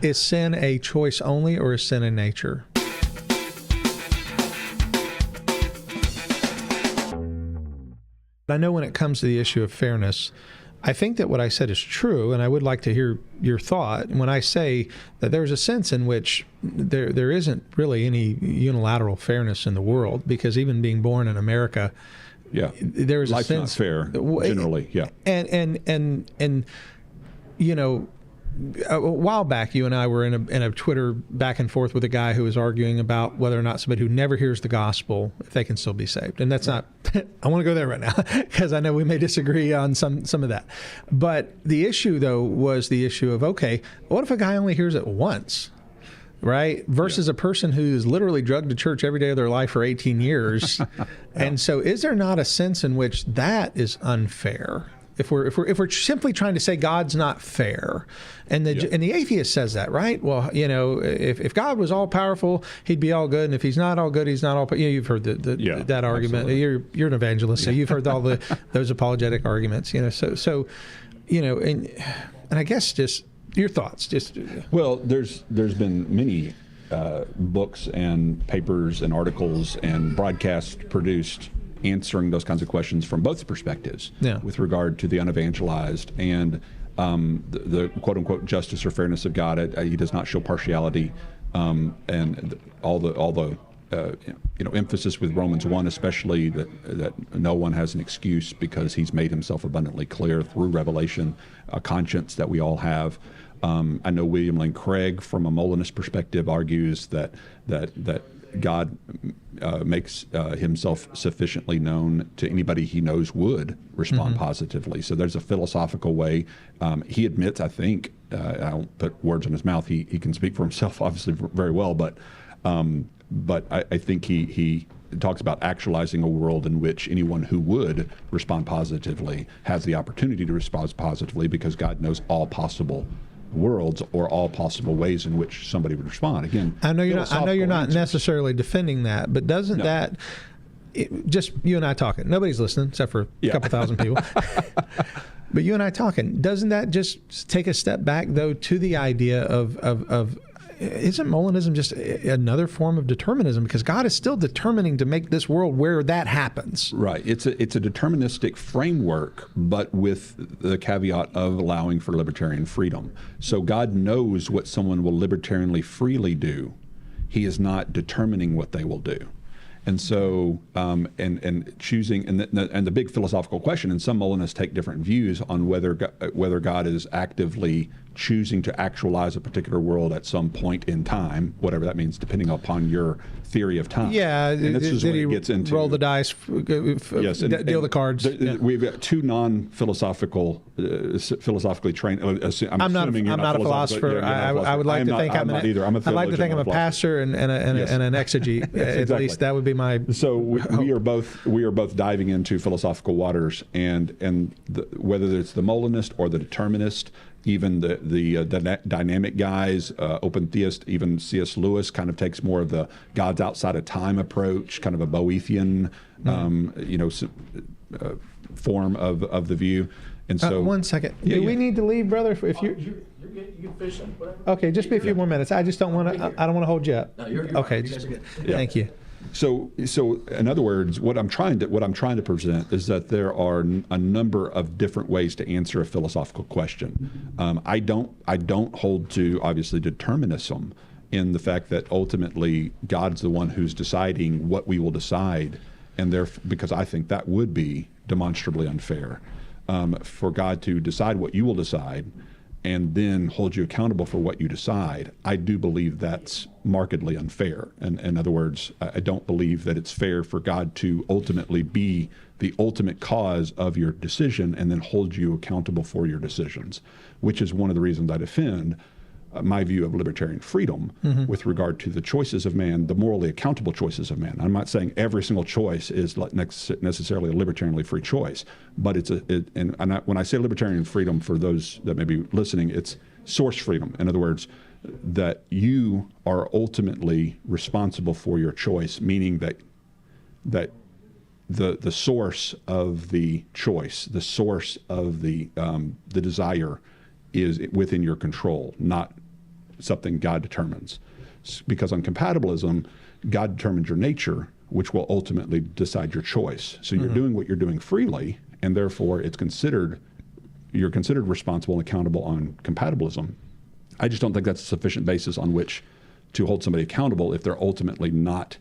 Is sin a choice only, or is sin a nature? I know when it comes to the issue of fairness, I think that what I said is true, and I would like to hear your thought when I say that there's a sense in which there isn't really any unilateral fairness in the world, because even being born in America, there is life's a sense not fair generally. Yeah, and you know, a while back, you and I were in a Twitter back and forth with a guy who was arguing about whether or not somebody who never hears the gospel, if they can still be saved. And that's not, I want to go there right now, because I know we may disagree on some of that. But the issue, though, was the issue of, okay, what if a guy only hears it once? Right? Versus a person who's literally drugged to church every day of their life for 18 years. And so is there not a sense in which that is unfair? If we're simply trying to say God's not fair, and the atheist says that, right? Well, you know, if God was all powerful, He'd be all good, and if He's not all good, He's not all. You know, you've heard that argument. Absolutely. You're an evangelist, so you've heard all those apologetic arguments. You know, so you know, and I guess just your thoughts. Well, there's been many books and papers and articles and broadcasts produced answering those kinds of questions from both perspectives with regard to the unevangelized and the quote-unquote justice or fairness of God. He does not show partiality, and all the emphasis with Romans 1, especially that no one has an excuse because he's made himself abundantly clear through revelation, a conscience that we all have. I know William Lane Craig, from a molinist perspective, argues that God makes himself sufficiently known to anybody he knows would respond positively. So there's a philosophical way. He admits, I think, I don't put words in his mouth, he can speak for himself obviously very well, but I think he talks about actualizing a world in which anyone who would respond positively has the opportunity to respond positively, because God knows all possible worlds or all possible ways in which somebody would respond. Again, I know you're not necessarily defending that, but doesn't that just you and I talking? Nobody's listening except for a couple thousand people. But you and I talking, doesn't that just take a step back though to the idea of isn't molinism just another form of determinism? Because God is still determining to make this world where that happens. Right. It's a deterministic framework, but with the caveat of allowing for libertarian freedom. So God knows what someone will libertarianly freely do. He is not determining what they will do. And so, and choosing, and the big philosophical question, and some Molinists take different views on whether God is actively choosing to actualize a particular world at some point in time, whatever that means, depending upon your theory of time. Yeah, and this is when it gets into roll the dice, deal the cards. We've got two non-philosophical, philosophically trained. I'm not a philosopher. I would like to think I'm not either. I'd like to think I'm a pastor and an exegete. At least that would be my. So we are both diving into philosophical waters, and whether it's the Molinist or the determinist, even the dynamic guys, open theist, even C.S. Lewis kind of takes more of the God's outside of time approach, kind of a Boethian, form of the view. And so, 1 second, do we need to leave, brother? If you can fish them, whatever. Okay, just be a few more minutes. I just don't want to. I don't want to hold you up. No, you're okay. Thank you. So in other words, what I'm trying to present is that there are a number of different ways to answer a philosophical question. I don't hold to obviously determinism in the fact that ultimately God's the one who's deciding what we will decide, and because I think that would be demonstrably unfair for God to decide what you will decide and then hold you accountable for what you decide. I do believe that's markedly unfair. And in other words, I don't believe that it's fair for God to ultimately be the ultimate cause of your decision and then hold you accountable for your decisions, which is one of the reasons I defend my view of libertarian freedom with regard to the choices of man, the morally accountable choices of man. I'm not saying every single choice is necessarily a libertarianly free choice, but when I say libertarian freedom, for those that may be listening, it's source freedom. In other words, that you are ultimately responsible for your choice, meaning that the source of the choice, the source of the desire is within your control, not something God determines. Because on compatibilism, God determines your nature, which will ultimately decide your choice. So you're doing what you're doing freely, and therefore you're considered responsible and accountable on compatibilism. I just don't think that's a sufficient basis on which to hold somebody accountable if they're ultimately not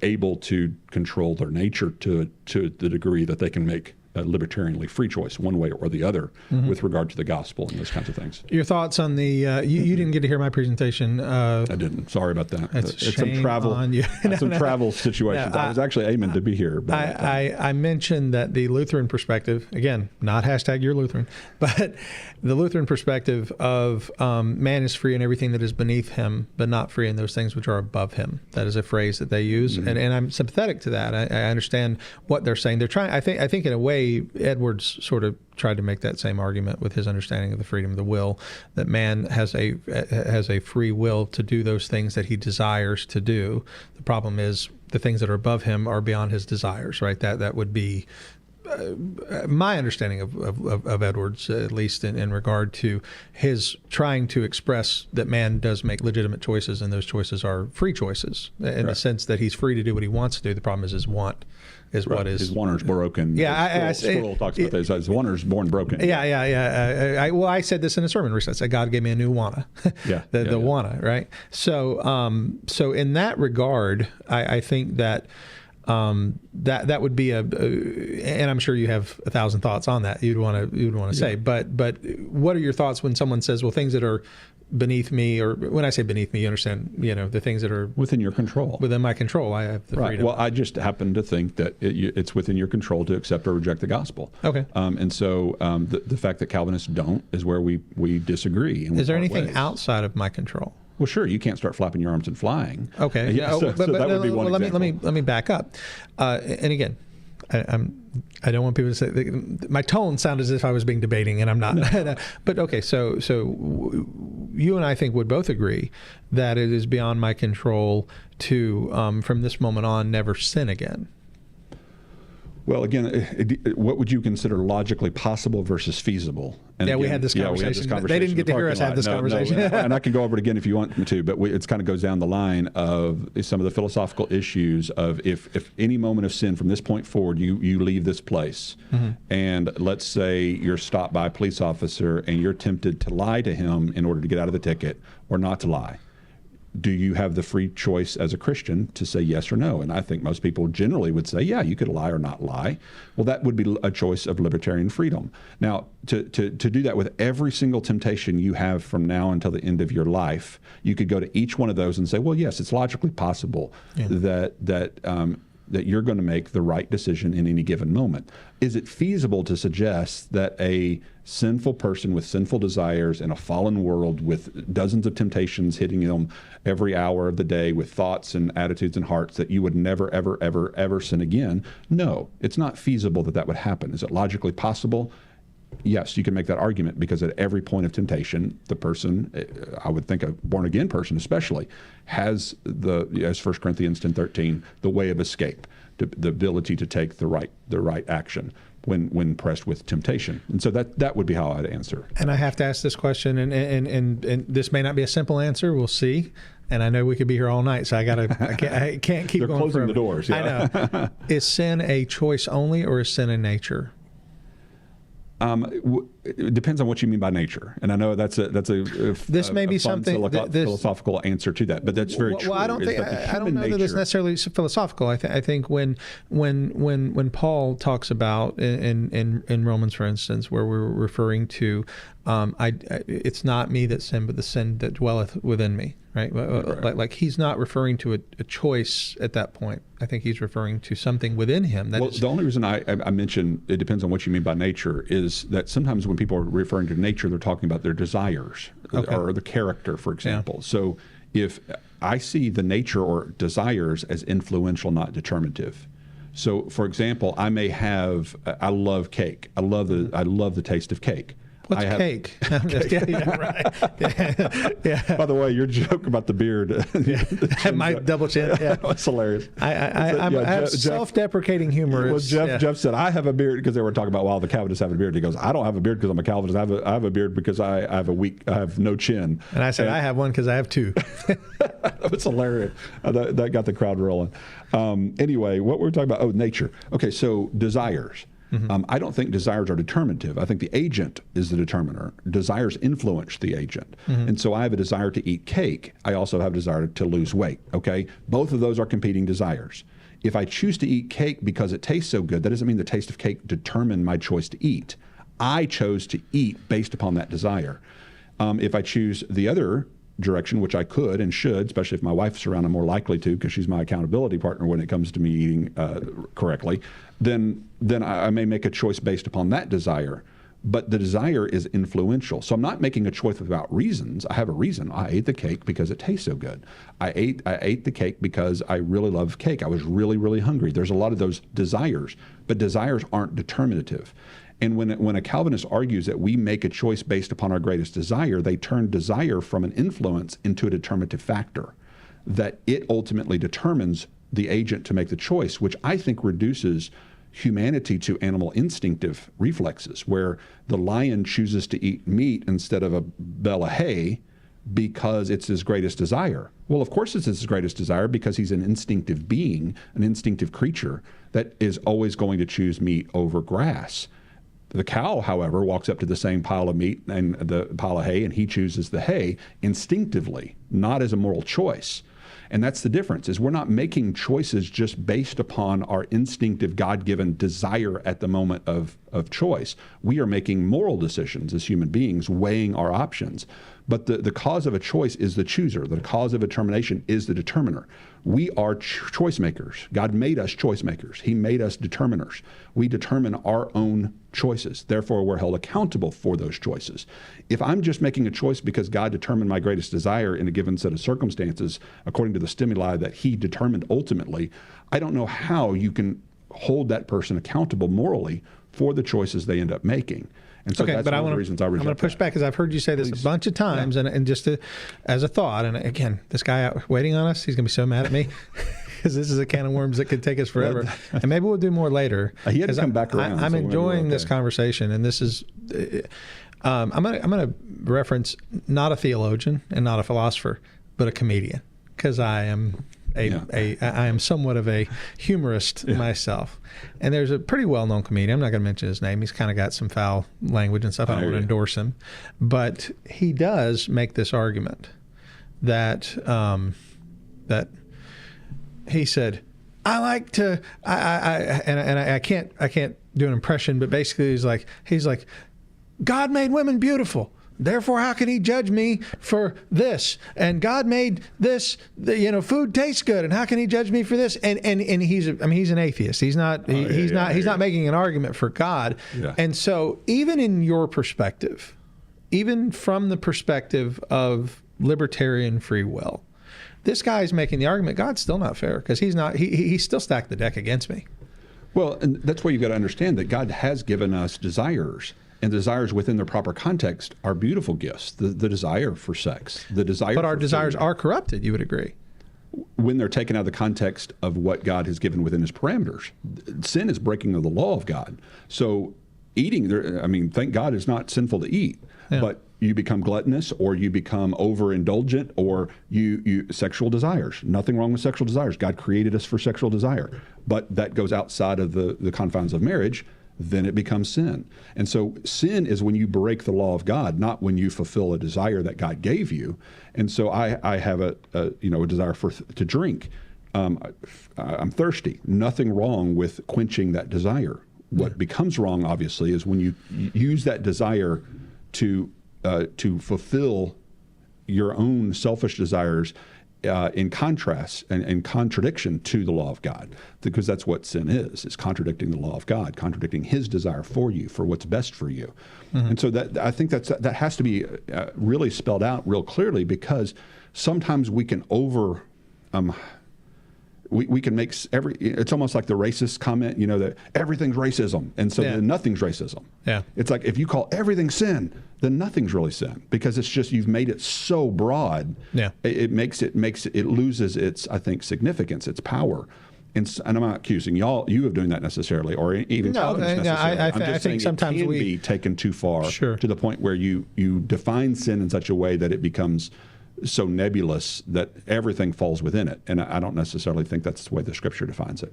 able to control their nature to the degree that they can make a libertarianly free choice one way or the other with regard to the gospel and those kinds of things. Your thoughts on the, you didn't get to hear my presentation. I didn't. Sorry about that. It's some travel on you. Some travel situations. I was actually aiming to be here. But I mentioned that the Lutheran perspective, again, not hashtag you're Lutheran, but the Lutheran perspective of man is free in everything that is beneath him, but not free in those things which are above him. That is a phrase that they use, and I'm sympathetic to that. I understand what they're saying. They're trying. I think in a way, Edwards sort of tried to make that same argument with his understanding of the freedom of the will, that man has a free will to do those things that he desires to do. The problem is the things that are above him are beyond his desires, right? That would be my understanding of Edwards, at least in regard to his trying to express that man does make legitimate choices, and those choices are free choices in the sense that he's free to do what he wants to do. The problem is his want is what is... His wanter's broken. Yeah, Sproul talks about this. His wanter's born broken. Yeah. I said this in a sermon recently. I said God gave me a new wanna. The wanna, right? So in that regard, I think that that would be and I'm sure you have 1,000 thoughts on that you'd want to say, but what are your thoughts when someone says, well, things that are beneath me, or when I say beneath me, you understand, the things that are within your control, within my control, I have the freedom. Well, I just happen to think that it's within your control to accept or reject the gospel. Okay. And so the fact that Calvinists don't is where we disagree. Is there anything outside of my control? Well, sure. You can't start flapping your arms and flying. Okay. Yeah, so that would be one example. Let me back up. And again, I don't want people to say my tone sounded as if I was being debating, and I'm not. No. But okay, so you and I think would both agree that it is beyond my control to, from this moment on, never sin again. Well, again, what would you consider logically possible versus feasible? And we again, had this conversation. We had this conversation. They didn't get to hear us have this conversation. And I can go over it again if you want me to, but it kind of goes down the line of some of the philosophical issues of if any moment of sin from this point forward, you leave this place, and let's say you're stopped by a police officer and you're tempted to lie to him in order to get out of the ticket or not to lie. Do you have the free choice as a Christian to say yes or no? And I think most people generally would say, yeah, you could lie or not lie. Well, that would be a choice of libertarian freedom. Now, to do that with every single temptation you have from now until the end of your life, you could go to each one of those and say, well, yes, it's logically possible that you're going to make the right decision in any given moment. Is it feasible to suggest that a sinful person with sinful desires in a fallen world with dozens of temptations hitting them every hour of the day with thoughts and attitudes and hearts that you would never, ever, ever, ever sin again? No, it's not feasible that would happen. Is it logically possible? Yes, you can make that argument, because at every point of temptation, the person, I would think a born-again person especially, has as 1 Corinthians 10:13, the way of escape, the ability to take the right action when pressed with temptation. And so that would be how I'd answer. And I have to ask this question, and this may not be a simple answer. We'll see. And I know we could be here all night, so I can't keep They're going closing forever. the doors. Yeah. I know. Is sin a choice only, or is sin a nature? It depends on what you mean by nature, and I know that's a this may be something philosophical answer to that, but that's very true. Well, I don't know that it's necessarily philosophical. I think when Paul talks about in Romans, for instance, where we're referring to it's not me that sin, but the sin that dwelleth within me. Right? Like he's not referring to a choice at that point. I think he's referring to something within him. The only reason I mention it depends on what you mean by nature is that sometimes when people are referring to nature, they're talking about their desires or the character, for example. Yeah. So if I see the nature or desires as influential, not determinative. So, for example, I may have I love cake. I love the taste of cake. What's cake? Yeah, right. Yeah. By the way, your joke about the beard. My double chin. Yeah. That's hilarious. I have self-deprecating humor. Well, Jeff said, I have a beard, because they were talking about, the Calvinists have a beard. He goes, I don't have a beard because I'm a Calvinist. I have a beard because I have no chin. And I said, I have one because I have two. That's hilarious. That got the crowd rolling. Anyway, what were we talking about? Oh, nature. Okay, so desires. Mm-hmm. I don't think desires are determinative. I think the agent is the determiner. Desires influence the agent. Mm-hmm. And so I have a desire to eat cake. I also have a desire to lose weight. Okay? Both of those are competing desires. If I choose to eat cake because it tastes so good, that doesn't mean the taste of cake determined my choice to eat. I chose to eat based upon that desire. If I choose the other direction, which I could and should, especially if my wife's around, I'm more likely to, because she's my accountability partner when it comes to me eating correctly, then I may make a choice based upon that desire. But the desire is influential. So I'm not making a choice without reasons. I have a reason. I ate the cake because it tastes so good. I ate the cake because I really love cake. I was really, really hungry. There's a lot of those desires, but desires aren't determinative. And when a Calvinist argues that we make a choice based upon our greatest desire, they turn desire from an influence into a determinative factor, that it ultimately determines the agent to make the choice, which I think reduces humanity to animal instinctive reflexes, where the lion chooses to eat meat instead of a bale of hay because it's his greatest desire. Well, of course it's his greatest desire, because he's an instinctive being, an instinctive creature that is always going to choose meat over grass. The cow, however, walks up to the same pile of meat and the pile of hay, and he chooses the hay instinctively, not as a moral choice. And that's the difference, is we're not making choices just based upon our instinctive God-given desire at the moment of choice. We are making moral decisions as human beings, weighing our options. But the cause of a choice is the chooser. The cause of a determination is the determiner. We are choice makers. God made us choice makers. He made us determiners. We determine our own choices. Therefore, we're held accountable for those choices. If I'm just making a choice because God determined my greatest desire in a given set of circumstances, according to the stimuli that He determined ultimately, I don't know how you can hold that person accountable morally for the choices they end up making. And so that's one of the reasons I reject I'm going to push back, because I've heard you say this a bunch of times, and just as a thought, and again, this guy out waiting on us, he's going to be so mad at me, because this is a can of worms that could take us forever. And maybe we'll do more later. He had to come back around. I'm enjoying this conversation, and this is, I'm going to reference not a theologian and not a philosopher, but a comedian, because I am I am somewhat of a humorist myself. And there's a pretty well-known comedian. I'm not going to mention his name. He's kind of got some foul language and stuff. I don't want to endorse him. But he does make this argument that that he said, I can't do an impression, but basically he's like, God made women beautiful. Therefore, how can He judge me for this? And God made this, food tastes good, and how can He judge me for this? And he's an atheist. He's not making an argument for God. Yeah. And so, even in your perspective, even from the perspective of libertarian free will, this guy's making the argument God's still not fair, because he's still stacked the deck against me. Well, and that's why you've got to understand that God has given us desires. And desires within their proper context are beautiful gifts. The desire for sex, the desire. But our desires are corrupted. You would agree? When they're taken out of the context of what God has given within His parameters, sin is breaking of the law of God. So, eating, thank God, it's not sinful to eat, but you become gluttonous, or you become overindulgent, or you sexual desires. Nothing wrong with sexual desires. God created us for sexual desire, but that goes outside of the confines of marriage. Then it becomes sin. And so sin is when you break the law of God, not when you fulfill a desire that God gave you. And so I have a desire to drink. I'm thirsty. Nothing wrong with quenching that desire. What becomes wrong, obviously, is when you use that desire to fulfill your own selfish desires in contrast and in contradiction to the law of God, because that's what sin is contradicting the law of God, contradicting His desire for you, for what's best for you. Mm-hmm. And so I think that has to be really spelled out real clearly, because sometimes we can we can make it's almost like the racist comment, that everything's racism. And so then nothing's racism. Yeah. It's like if you call everything sin, then nothing's really sin, because it's just, you've made it so broad. Yeah. It loses its, I think, significance, its power. And I'm not accusing you of doing that necessarily, or even Calvinists necessarily. I'm just saying sometimes it can be taken too far to the point where you define sin in such a way that it becomes so nebulous that everything falls within it. And I don't necessarily think that's the way the Scripture defines it.